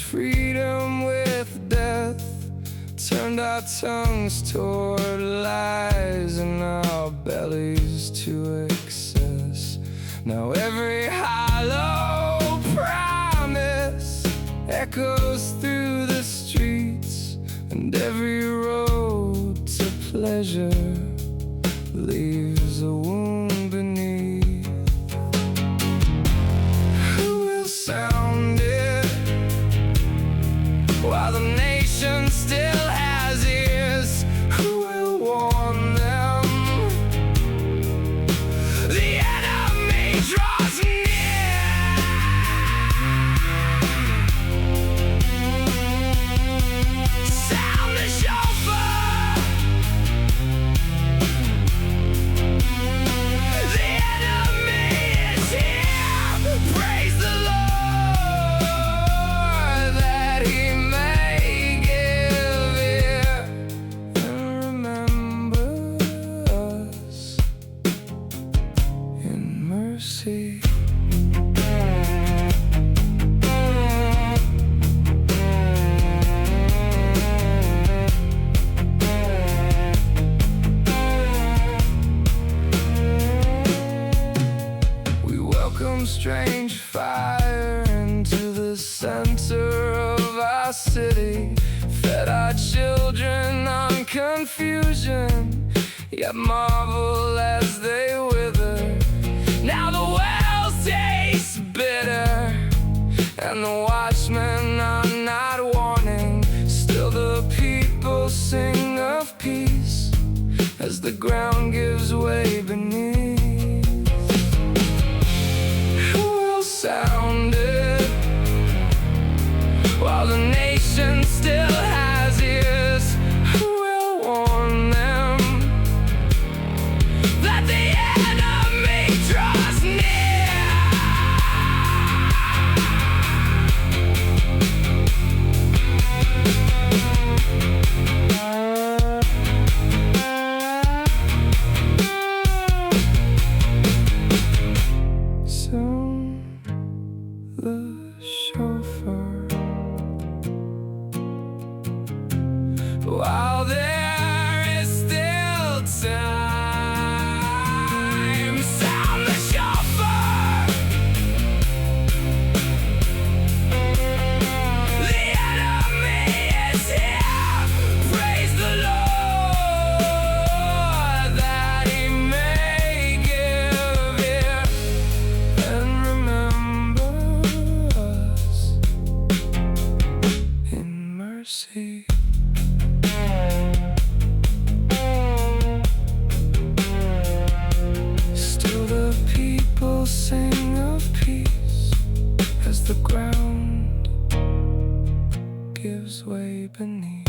freedom with death, turned our tongues toward lies and our bellies to excess. Now every hollow promise echoes through the streets, and every road to pleasure leaves a wound beneath. Who will sound it while the nation still has ears? Who will warn them? The enemy draws near. Sound the shofar. The enemy is here. Praise the Lord that He may give ear and remember us in mercy. We welcome strange fire into the center of our city, fed our children on confusion, yet marvel as they wither. Now the wells taste bitter, and the watchmen are not warning. Still the people sing of peace as the ground gives way beneath. Who will sound it while the nation still has ears? Who will warn them that the enemy draws near? Sound the shofar while there is still time. Sound the shofar. The enemy is here. Praise the Lord that He may give ear and remember us in mercy. Still the people sing of peace as the ground gives way beneath.